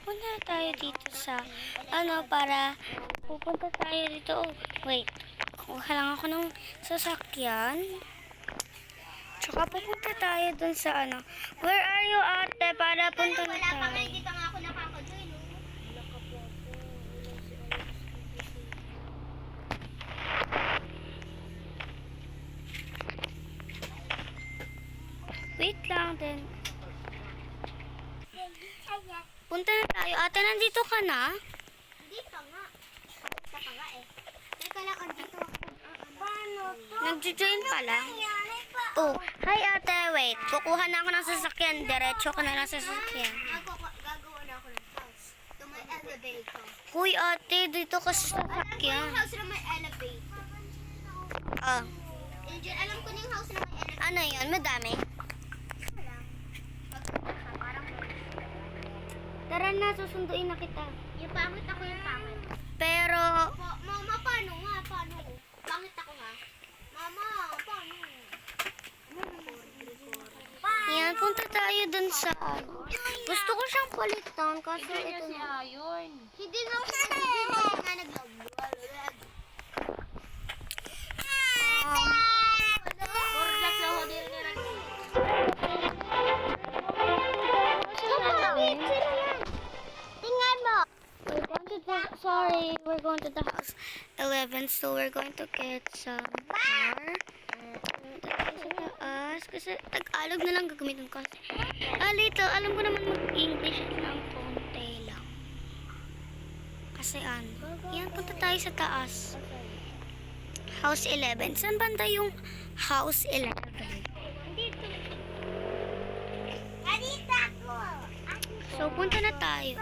pupunta na tayo dito sa, para pupunta tayo dito. Oh, wait. Kuha lang ako ng sasakyan. Tsaka pupunta tayo dun sa Where are you, ate? Para punta na Wala pa nga, tayo. hindi pa nga ako nakakajoin. Wait lang din. Punta na tayo. Ate, nandito ka na? Hindi pa nga. Isa pa nga eh. Teka lang, andito ako. Paano to? Nag-join pa lang. Nangyari pa. Oh, hi ate. Wait. Kukuha na ako ng sasakyan. Diretso ka na lang sa sasakyan. Gagawa na ako ng house. Ito may elevator. Huy ate, dito ka sa Alam ko yung sasakyan. house na may elevator. Ah, Angel, alam ko na yung house na may elevator. ano yun? Madami? Lang. Pagpunta ka, parang Tara na, susunduin na kita. yung pangit ako yung pangit. Pero, Mama, paano nga? Paano? Pangit ako nga. Mama, paano? yan, punta tayo dun sa Gusto ko siyang palitan kasi ito na. Hindi na ako nga nag-log. Tingnan mo. We're going to the house 11, so we're going to get some car. Punta tayo sa taas, kasi Tagalog na lang gagamitin ko. Little, alam ko naman mag-English ng konti lang. Kasi yan, punta tayo sa taas. House 11. Saan banda yung house 11? Kanita ako. So, punta na tayo.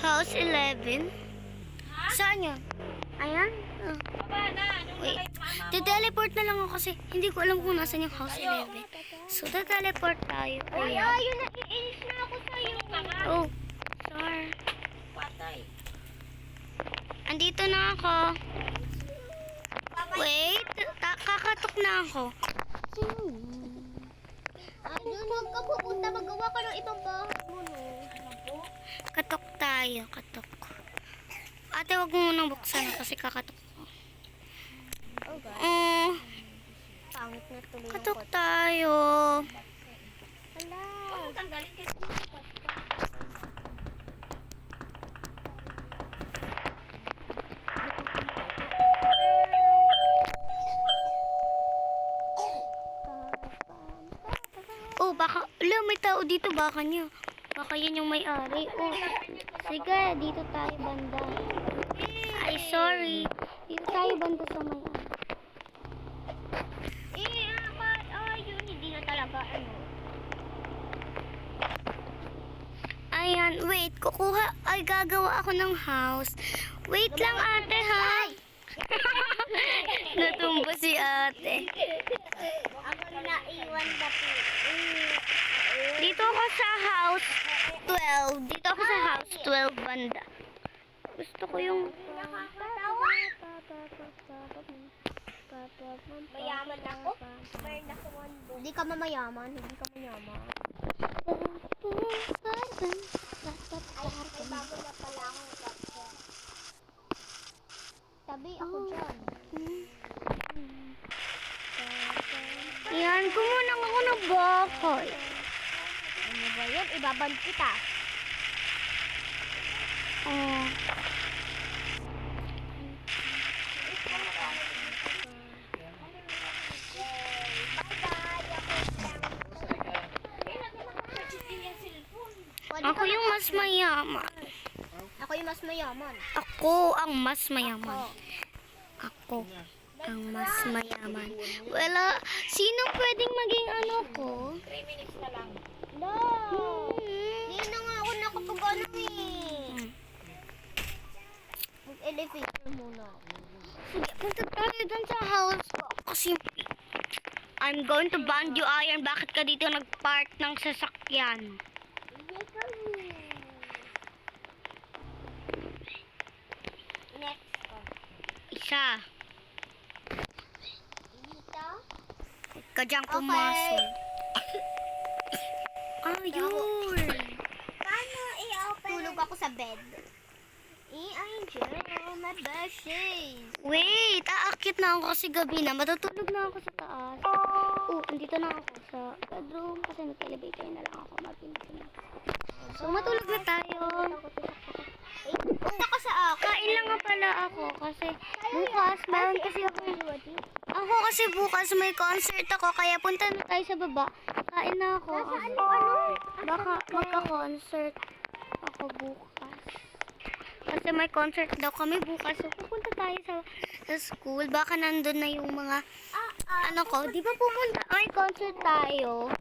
House 11? Saan yun? Ayan? Oh. Wait. Teleport na lang ako kasi hindi ko alam kung nasan yung house 11. So, teleport tayo. Ayan. Ayun, naiinis na ako sa'yo. Oh, sorry. Andito na ako. Wait, kakatok na ako. Ayun, huwag ka pupunta. Magawa ka ng ibang bahay mo, no? Katok tayo, katok. Ate, wag mo munang buksan kasi kakatok ko. Pangit na tuloy. Katok tayo. Hala. Oh, baka, may tao dito, baka niya. Baka yan yung may-ari. Oh, sige, dito tayo banda. Ay, sorry. Dito tayo banda sa may-ari. Ayun, hindi na talaga, Ayan, wait, gagawa ako ng house. Wait lang, ate, ha? Natumba si ate. Ako na iwan ba po? Dito ako sa house 12. Dito ako sa house 12 banda. Gusto ko yung... Nakakatawa. Mayaman ako. Meron ako Hindi ka mamayaman. Hindi ka mayaman. Ay, may bago na pala akong kapsa. Tabi ako dyan. Yan, kumunang ako ng bahay. Ano ba yun? Ibaban kita. Oh. Ako yung mas mayaman. Ako yung mas mayaman. Ako ang mas mayaman. Ako ang mas mayaman. Wala, sino pwedeng maging ko? 3 minutes na lang. No! Hindi na nga ako nakapag Mag-elevator muna ako. Sige, punta tayo dun sa house ko. Kasi I'm going to band you iron. Bakit ka dito nag-park ng sasakyan? Next ko. Isa. Dito? Huwag ka diyang pumasok. Ayun. Angel, my birthday. Wait, aakit na ako kasi gabi na. Matutulog na ako sa taas. Andito na ako sa bedroom kasi nag-elevator na lang ako. Mabilis na. So, matulog na tayo. Punta ka sa ako. Kain lang nga pala ako kasi bukas, meron kasi ako kasi bukas may concert ako kaya punta na tayo sa baba. Kain na ako. Baka magka-concert ako bukas. Kasi may concert daw kami bukas. So, pupunta tayo sa school. Baka nandun na yung mga ano ko. Di ba pumunta? May concert tayo.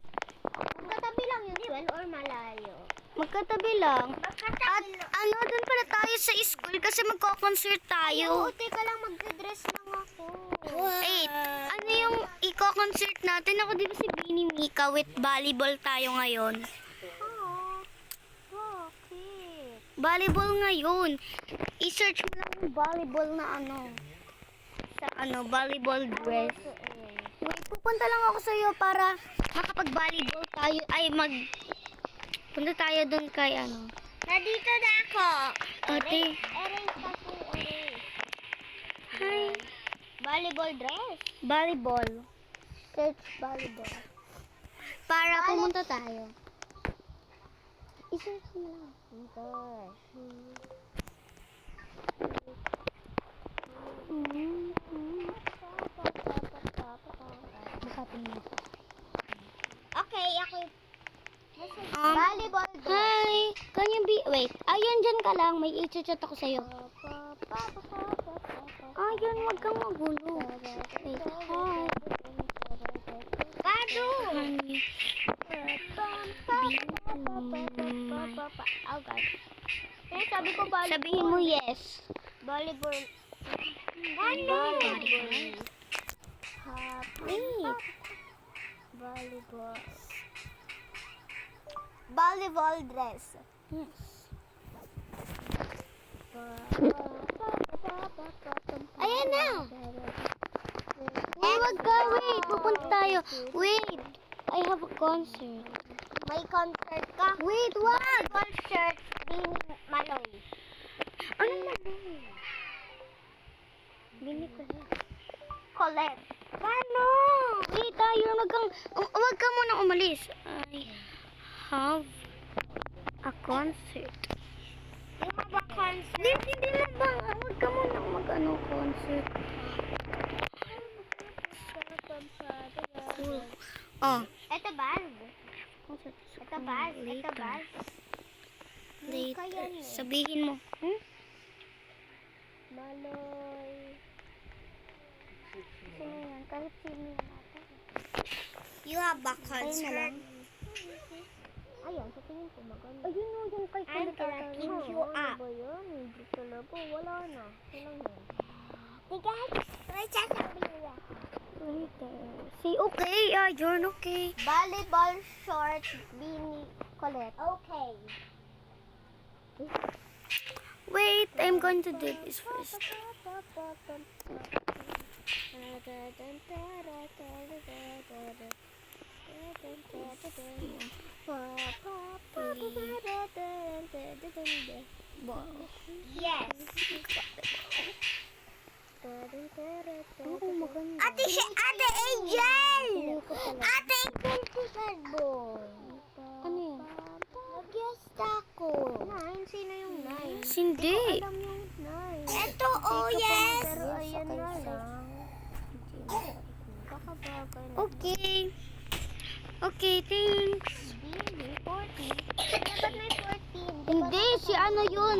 Katabi lang yun, well, or malayo? Magkatabi lang. At ano, dun pala tayo sa school kasi magko-concert Oo, tayo. teka lang, magdadress lang ako. Wait, ano yung i-concert natin? Ako di ba si Bini Mika with volleyball tayo ngayon? Bakit? Volleyball ngayon. I-search mo lang yung volleyball na ano. Sa ano, volleyball dress. Wait, pupunta lang ako sa iyo para makapag-volleyball tayo. Ay, punta tayo dun kay ano. Nandito na ako. Ate. Erase kasi, erase. Hi. Volleyball dress. Volleyball. Search volleyball. Para pumunta tayo. I-search mo lang. Okay, ako. Volleyball dress. Hi. Can you be... Wait. Ayun, dyan ka lang. May i-chat ako sa'yo. Ayun, wag kang magulo. Wait. Hi. Kado. Honey. Oh, God. Eh, sabi ko volleyball. Sabihin mo yes. Volleyball. Volleyball. Wait. Volleyball. Volleyball dress. Yes. Ayan na. Wag ka. Wait. Pupunta tayo. Wait. I have a concert. May concert ka. Wait, wag. Concert din Maloy. Ano man? Bini ko na. Colette. Ano? Wait, tayo. Wag ka muna umalis. I have a concert. Yung mga concert. Hindi na ba? Wag ka muna mag-ano concert. Cool. Oh. Ito bulb. Concert. Ito bulb. Ito bulb. Later. Sabihin mo. Maloy. Sino yan? Kahit sino yan natin. You have a Ayun na lang. Ayun, sa tingin ko maganda. Ayun o, yung kay I'm gonna pick you up. Ano ba yun? Hindi talaga. Wala na. Walang yun. Hey guys, may sasabi nila. Say okay. You're okay. Volleyball shorts, beanie, Colette. Okay. Wait, I'm going to do this first. Yes. Oo, maganda. Ate Angel! Ate Angel si Sad Boy. Ano yun? Nag-guest ako. Nine? Sino yung nine? Hindi. Alam yung nine. Ito, oh yes! Pero ayan na lang. Kakabagay na. Okay. Okay, thanks. Hindi, 14. Dapat may 14. Hindi, si ano yun?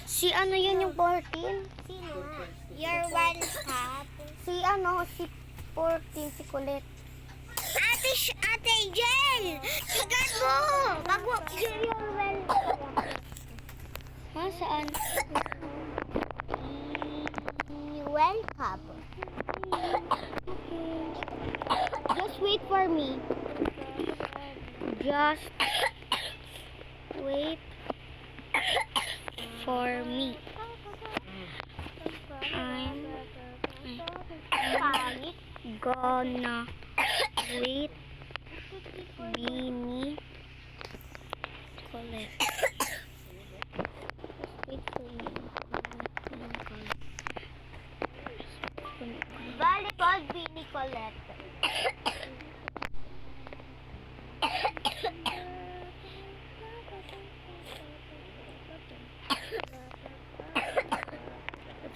Si ano yun yung 14? Sino? Your one cup. Si ano, si 14, si Colette. Ate Angel! Sagad mo! Bago, your welcome. Ha, saan? Welcome. Just wait for me. Just wait for me. I'm Pangit. gonna wait Bini Colette. Just wait for me.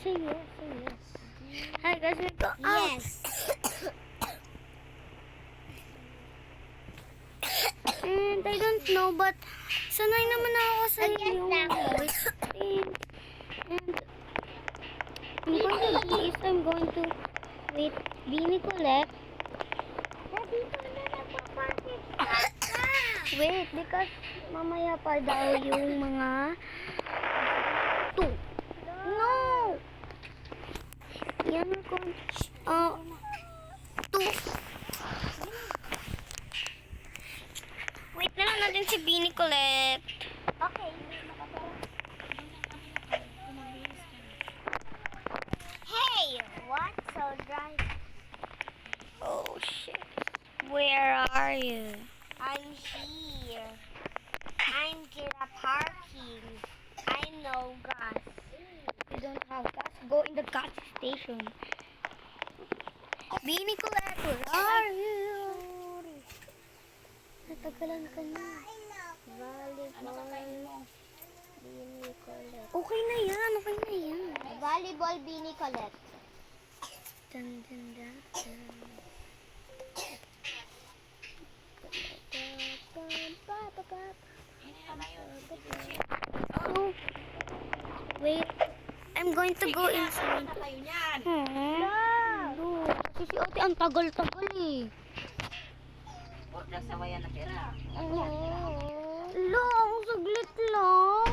Say yes, say yes. Hi guys, we go out. Yes. And I don't know, but sanay naman ako sa Yes yung lang. waiting. And I'm going to wait Bini Colette. Dito na nagpa-party. Wait, because mamaya pa daw yung mga 2. No! Yan ako. 2. Wait na lang natin si Bini Colette. Okay. Hey, what? So dry. Oh shit. Where are you? I'm here. I'm in a parking. I know gas. You don't have gas? Go in the gas station. Bini Colette, where are you? Natagalan ka na. Volleyball. Bini Colette. Okay na yan, okay na yan. Volleyball Bini Colette. Dun, dun, dun, dun. Oh, wait. I'm going to go inside. No. Kasi si Ate, ang tagal-tagal eh. Lang, saglit lang.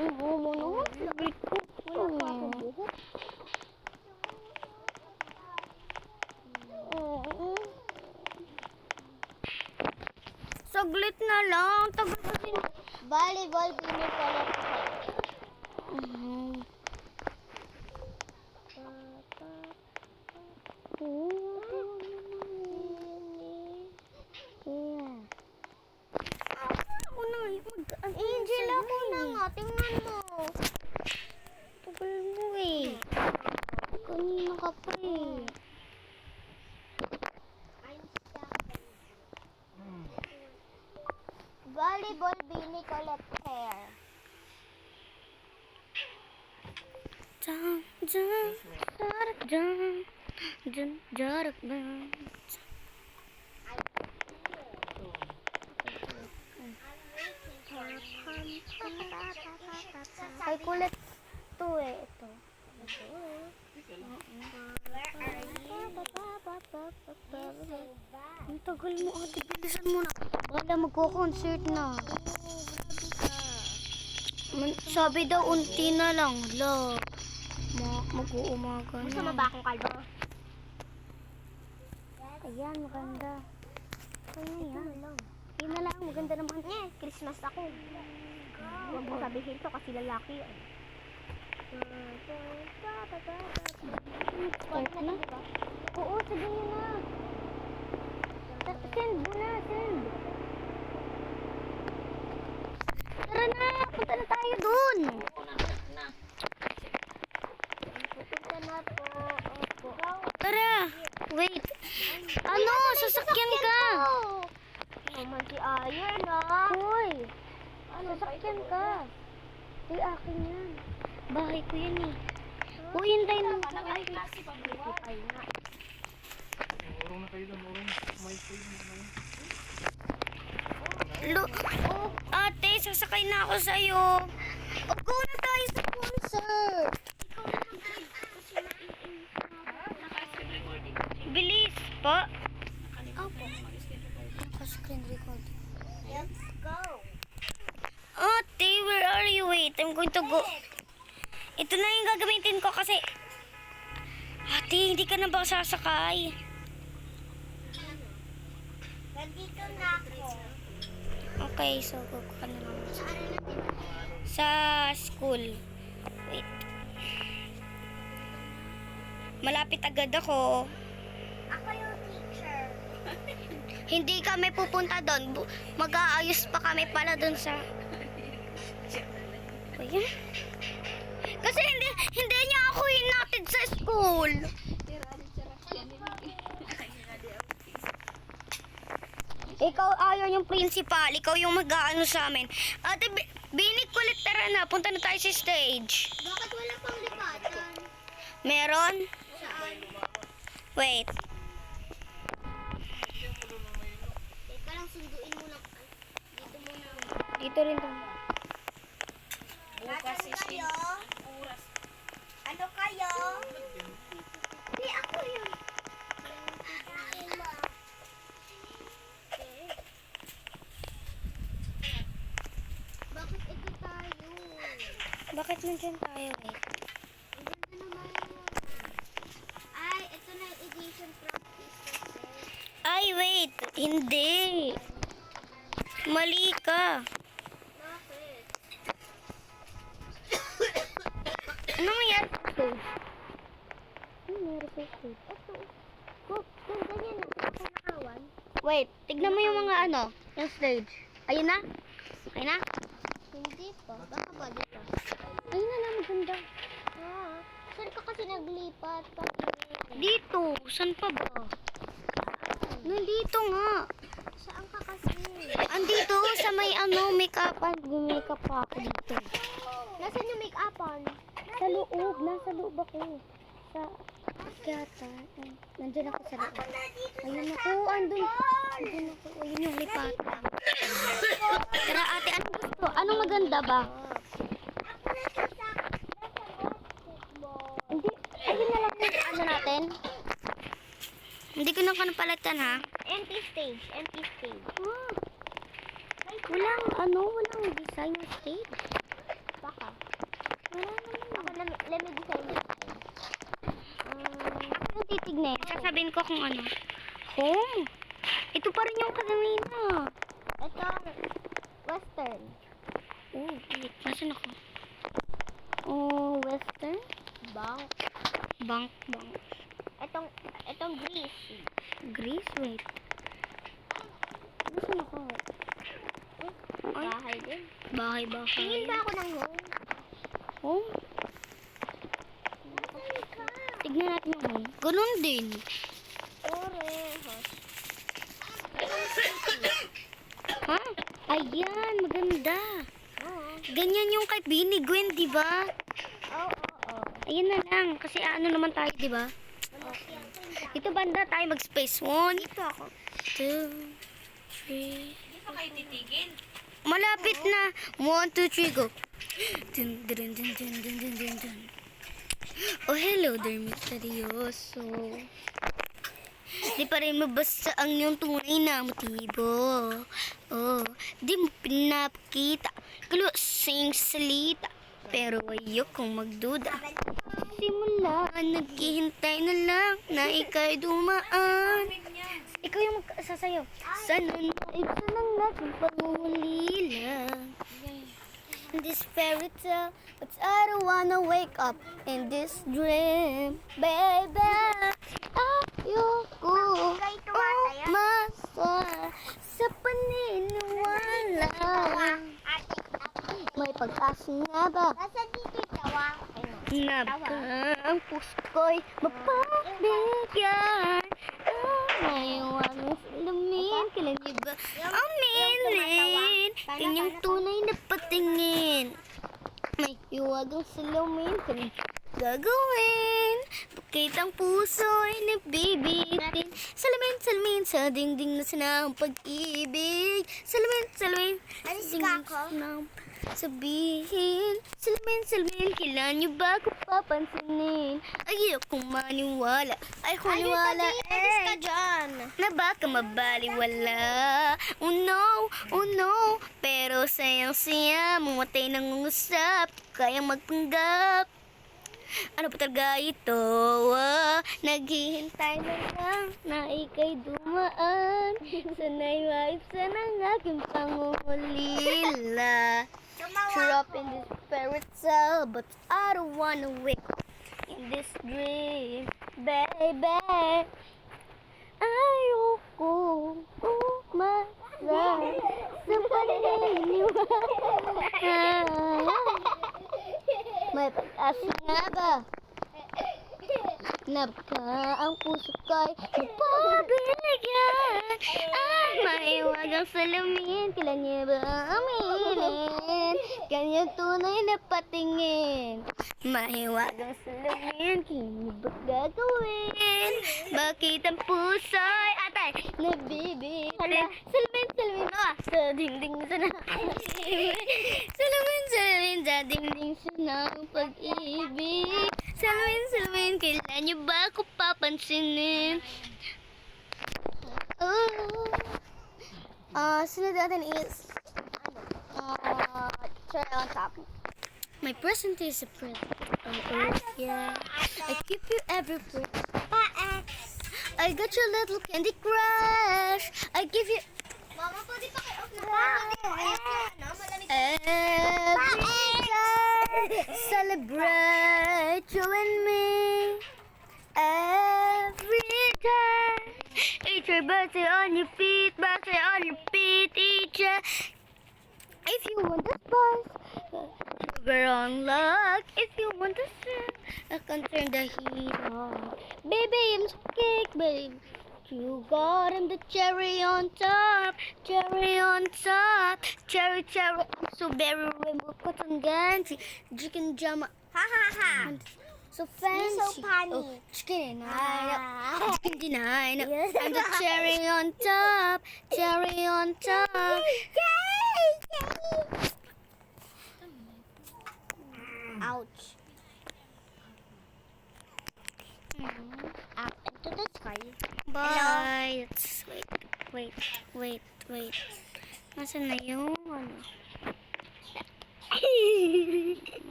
Oo, mo naman. Saglit ko. Wala pa akong buhok. Oo. Saglit na lang. Tagal kasi. Volleyball Bini Colette. Ako na Angel, ako na nga. Tingnan mo. Tagal mo eh. Kanina ka pa eh. Volleyball Bini Colette hair. Jump, jump, jarak, jump, jump, jarak, jump. Ay, kulit to eh. Ito. Ang tagal mo, ate. Bilisan mo na. Wala, magko-concert na. Sabi daw, unti na lang. La. Mag-uumaga na. Gusto mo ba akong kalbo? Ayan, maganda. Kaya yan. Yun na lang, maganda naman. Christmas ako. Huwag mo sabihin to kasi lalaki. Start na? Oo, sige yun na. Send mo na, send. Tara na, punta na tayo dun. Pupunta na po. Opo. Tara, wait. Ano, sasakyan ka. Naman si Ayan Hoy, sasakyan ka. Uy, akin yan. Bahay ko yan eh. Uy, hintayin mo. Ate, sasakay na ako sa'yo. Go na tayo sa concert. Bilis po. Opo. Naka-screen recording. Let's go. Ate, where are you? Wait, I'm going to go. Ito na yung gagamitin ko kasi... Ate, hindi ka na ba sasakay? Nandito na ako. Okay, so kukuha na lang ako sa school. Wait. Malapit agad ako. Ako yung teacher. Hindi kami pupunta doon. Mag-aayos pa kami pala doon sa... Ayan. Kasi hindi niya ako hinatid sa school. Ikaw ayaw yung principal. Ikaw yung mag-aano sa amin. Ate, Binig kulit, tara na. Punta na tayo sa stage. Bakit wala pang lipatan? Meron? Saan? Wait. Teka lang, sunduin mo lang. Ay, dito muna. Dito rin to. Bukas kayo? Ano kayo? Hindi, ako yun. Bakit ito tayo? Bakit nandyan tayo eh? Ang ganda naman. Ay, ito na yung edition practice kasi. Ay, wait. Hindi. Mali ka. Bakit? Ano nangyari sa stage? Ano nangyari sa stage? Ito. Kung ganyan na, ito nakawan. Wait, tignan mo yung mga ano, yung stage. Ayun na? Ayun na? Hindi pa. Baka ba dito? Ayun na lang, maganda. Ah, saan ka kasi naglipat? Dito, saan pa ba? Nandito nga. Saan ka kasi? Andito, sa may ano, make-upan. Gumake-up pa ako dito. Nasaan yung make-upan? Sa loob, nasa loob ako. Sa, yata. Nandiyan ako sa loob. Ayun ako, andun. Andun ako, ayun yung lipatan. Tara ate, anong gusto? Anong maganda ba? Hindi, ayun na lang yung ano natin. Hindi ko na panapalatan ha. Empty stage. Empty stage. Ah, walang ano, walang design ng stage. Baka. Wala naman. Ako, let me design it. Ano titignan? Sasabihin ko kung ano. Home? Ito pa rin yung kanina. Ito, western. Oh, wait. Nasaan ako? Oh, western? Bank. Bank. Itong grease. Greece? Wait. Nasaan ako? Ay, Bahay din. bahay. Tingin ba ako ng home? Home? Tignan natin yung home. Ganun din. Orehos. Ha? Ayan, maganda. Oo. Ganyan yung kay Bini Gwen, di ba? Oo. Ayan na lang. Kasi ano naman tayo, di ba? Ito banda tayo mag-space. 1, 2, 3. Hindi pa kayo titigil. Malapit na. 1, 2, 3, go. Dun, dun, dun, dun, dun, dun, dun, dun. Oh, hello there, misteryoso. Di pa rin mabasa ang iyong tunay na motibo. Oh, di mo pinapakita. Kalusing salita. Pero ayokong magduda. Simula, naghihintay na lang na ika'y dumaan. Ikaw yung magsasayaw. Sana naibsa ng aking pangulila. This fairy tale, but I don't wanna wake up in this dream, baby. Ayoko umasa sa paniniwala. May pag-asa nga ba? Nasaan dito yung tawa? Nabka ang puso ko'y mapabigyan. Ngayon ang salamin, kailan niyo ba aminin? Kanyang tunay na patingin. May hiwagang salamin, kailan gagawin? Bakit ang puso'y nabibitin? Salamin, salamin, sa dingding na sinang pag-ibig. Salamin, salamin, Alis sa ka dingding ako? sinang sabihin. Salamin, salamin, kailan niyo ba ako papansinin? Ayokong maniwala. Ay, kung maniwala Alis ka dyan. na baka mabaliwala. Oh no, pero sayang-saya, mamatay ng usap, kayang magpanggap. Ano pa talaga ito? Naghihintay na lang na ika'y dumaan. Sana'y maibsa ng aking pangungulila. Trap in this fairy tale, but I don't wanna wake up in this dream, baby. Ayoko umasa sa paniniwala. May pag-asa nga ba? Nabka ang puso ko'y mapabigyan. Ay, may Mahiwagang salamin, kailan niya ba aminin? Kanyang tunay na patingin. Mahiwagang salamin, kailan niya ba gagawin? Bakit ang puso'y atay nabibitin? Salamin, salamin, sa dingding sa salamin, salamin, sa dingding sa ng pag-ibig. Salamin, salamin, kailan niyo ba ako papansinin? Sunod natin is cherry on top. My present is a present on earth, yeah. I keep you everywhere. I got your little Candy Crush. I give you Mama, pwede pa kayo off na pa. Malamig. every day. Celebrate you and me. Every day. Eat your birthday on your feet, birthday on your feet, eat your... If you want the spice, we're on luck. If you want the sun, I can turn the heat on. Baby, I'm so cake, babe. You got him the cherry on top, cherry on top, cherry, cherry. I'm so very rainbow cotton gancy, chicken jam. Ha ha ha. So fancy. You're so funny. Oh, chicken deny, chicken deny. I'm the cherry on top, cherry on top. Ouch. Up into the sky. Bye. Wait. Nasaan na yung ano?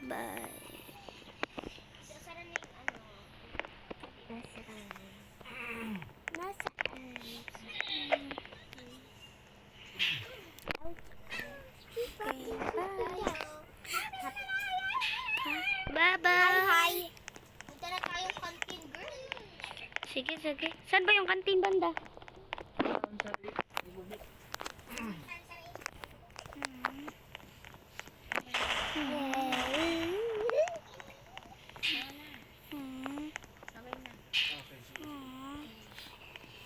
Bye. Bye-bye. Hi. Punta na tayong canteen, girl. Sige. Saan ba yung kantin banda?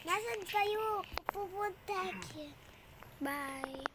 Nasaan kayo? Pupunta kayo. Bye.